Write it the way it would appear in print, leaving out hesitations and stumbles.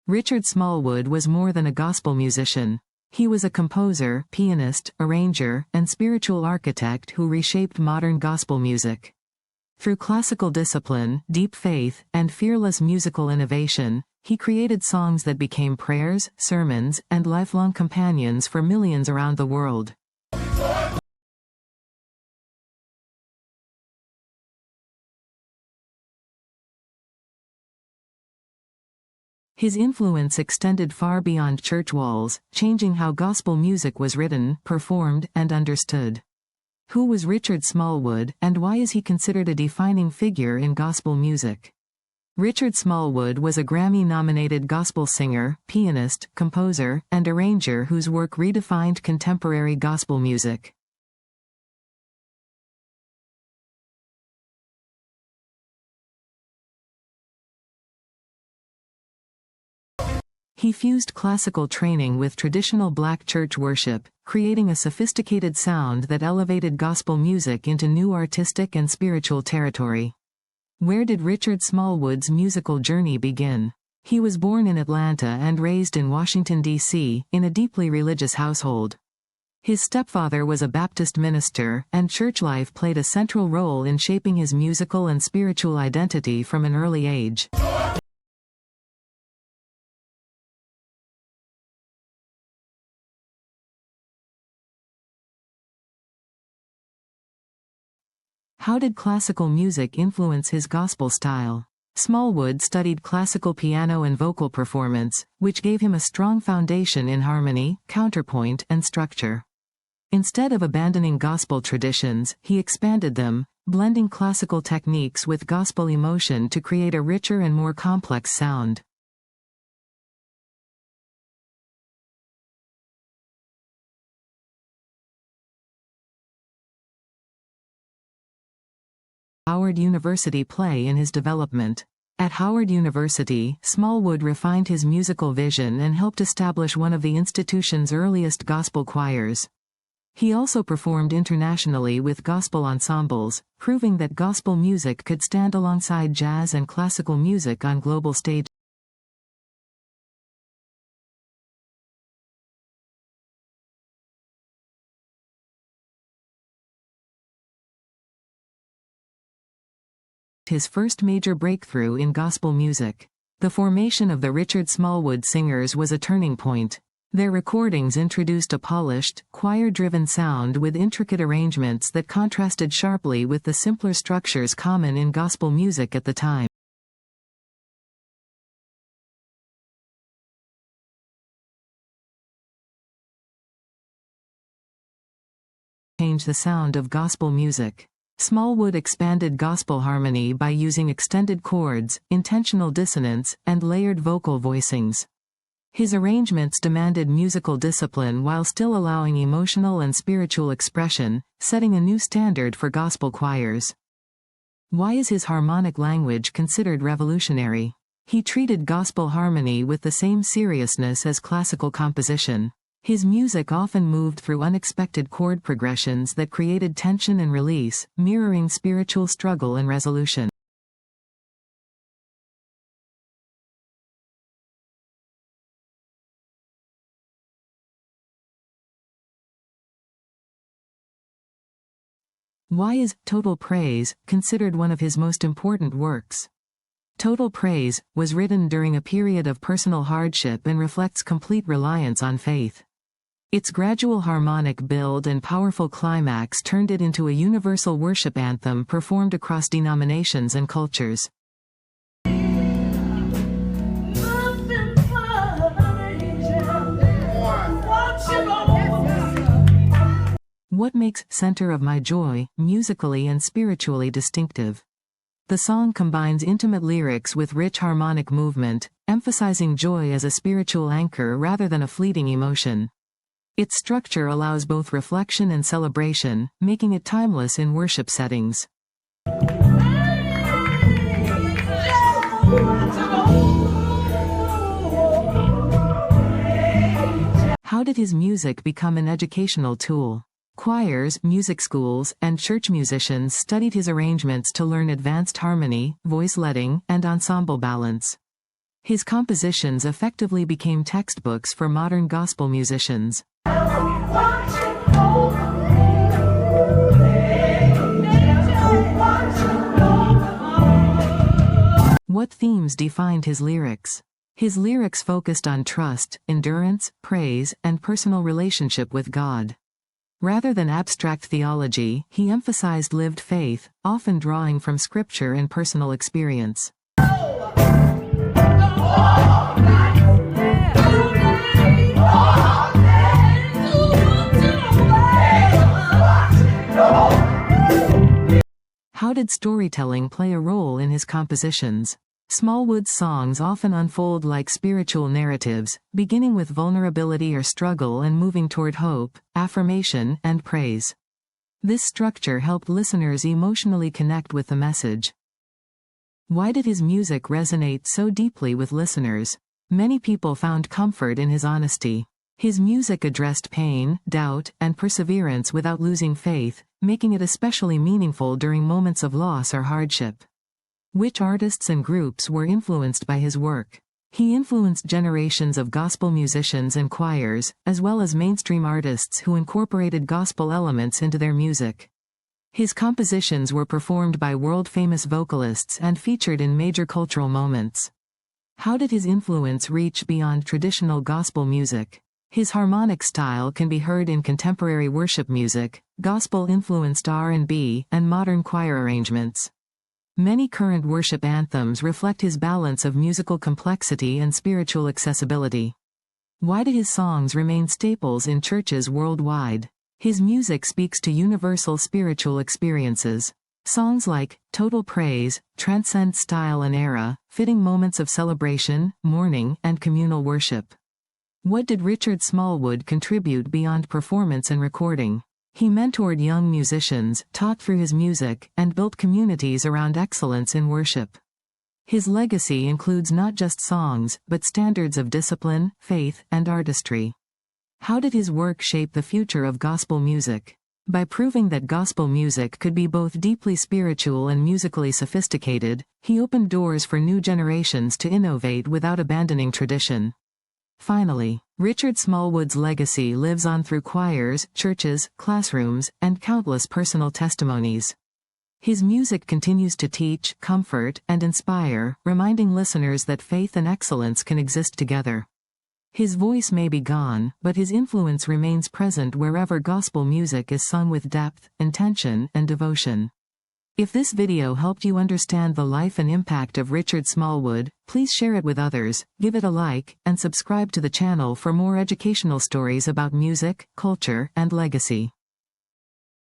Richard Smallwood was more than a gospel musician. He was a composer, pianist, arranger, and spiritual architect who reshaped modern gospel music. Through classical discipline, deep faith, and fearless musical innovation, he created songs that became prayers, sermons, and lifelong companions for millions around the world. His influence extended far beyond church walls, changing how gospel music was written, performed, and understood. Who was Richard Smallwood, and why is he considered a defining figure in gospel music? Richard Smallwood was a Grammy-nominated gospel singer, pianist, composer, and arranger whose work redefined contemporary gospel music. He fused classical training with traditional black church worship, creating a sophisticated sound that elevated gospel music into new artistic and spiritual territory. Where did Richard Smallwood's musical journey begin? He was born in Atlanta and raised in Washington, D.C., in a deeply religious household. His stepfather was a Baptist minister, and church life played a central role in shaping his musical and spiritual identity from an early age. How did classical music influence his gospel style? Smallwood studied classical piano and vocal performance, which gave him a strong foundation in harmony, counterpoint, and structure. Instead of abandoning gospel traditions, he expanded them, blending classical techniques with gospel emotion to create a richer and more complex sound. Howard University play in his development? At Howard University, Smallwood refined his musical vision and helped establish one of the institution's earliest gospel choirs. He also performed internationally with gospel ensembles, proving that gospel music could stand alongside jazz and classical music on global stages. His first major breakthrough in gospel music. The formation of the Richard Smallwood Singers was a turning point. Their recordings introduced a polished, choir-driven sound with intricate arrangements that contrasted sharply with the simpler structures common in gospel music at the time. Change the sound of gospel music. Smallwood expanded gospel harmony by using extended chords, intentional dissonance, and layered vocal voicings. His arrangements demanded musical discipline while still allowing emotional and spiritual expression, setting a new standard for gospel choirs. Why is his harmonic language considered revolutionary? He treated gospel harmony with the same seriousness as classical composition. His music often moved through unexpected chord progressions that created tension and release, mirroring spiritual struggle and resolution. Why is Total Praise considered one of his most important works? Total Praise was written during a period of personal hardship and reflects complete reliance on faith. Its gradual harmonic build and powerful climax turned it into a universal worship anthem performed across denominations and cultures. What makes Center of My Joy musically and spiritually distinctive? The song combines intimate lyrics with rich harmonic movement, emphasizing joy as a spiritual anchor rather than a fleeting emotion. Its structure allows both reflection and celebration, making it timeless in worship settings. How did his music become an educational tool? Choirs, music schools, and church musicians studied his arrangements to learn advanced harmony, voice letting, and ensemble balance. His compositions effectively became textbooks for modern gospel musicians. What themes defined his lyrics? His lyrics focused on trust, endurance, praise, and personal relationship with God. Rather than abstract theology, he emphasized lived faith, often drawing from scripture and personal experience. How did storytelling play a role in his compositions? Smallwood's songs often unfold like spiritual narratives, beginning with vulnerability or struggle and moving toward hope, affirmation, and praise. This structure helped listeners emotionally connect with the message. Why did his music resonate so deeply with listeners? Many people found comfort in his honesty. His music addressed pain, doubt, and perseverance without losing faith, making it especially meaningful during moments of loss or hardship. Which artists and groups were influenced by his work? He influenced generations of gospel musicians and choirs, as well as mainstream artists who incorporated gospel elements into their music. His compositions were performed by world-famous vocalists and featured in major cultural moments. How did his influence reach beyond traditional gospel music? His harmonic style can be heard in contemporary worship music, gospel-influenced R&B, and modern choir arrangements. Many current worship anthems reflect his balance of musical complexity and spiritual accessibility. Why do his songs remain staples in churches worldwide? His music speaks to universal spiritual experiences. Songs like Total Praise transcend style and era, fitting moments of celebration, mourning, and communal worship. What did Richard Smallwood contribute beyond performance and recording? He mentored young musicians, taught through his music, and built communities around excellence in worship. His legacy includes not just songs, but standards of discipline, faith, and artistry. How did his work shape the future of gospel music? By proving that gospel music could be both deeply spiritual and musically sophisticated, he opened doors for new generations to innovate without abandoning tradition. Finally, Richard Smallwood's legacy lives on through choirs, churches, classrooms, and countless personal testimonies. His music continues to teach, comfort, and inspire, reminding listeners that faith and excellence can exist together. His voice may be gone, but his influence remains present wherever gospel music is sung with depth, intention, and devotion. If this video helped you understand the life and impact of Richard Smallwood, please share it with others, give it a like, and subscribe to the channel for more educational stories about music, culture, and legacy.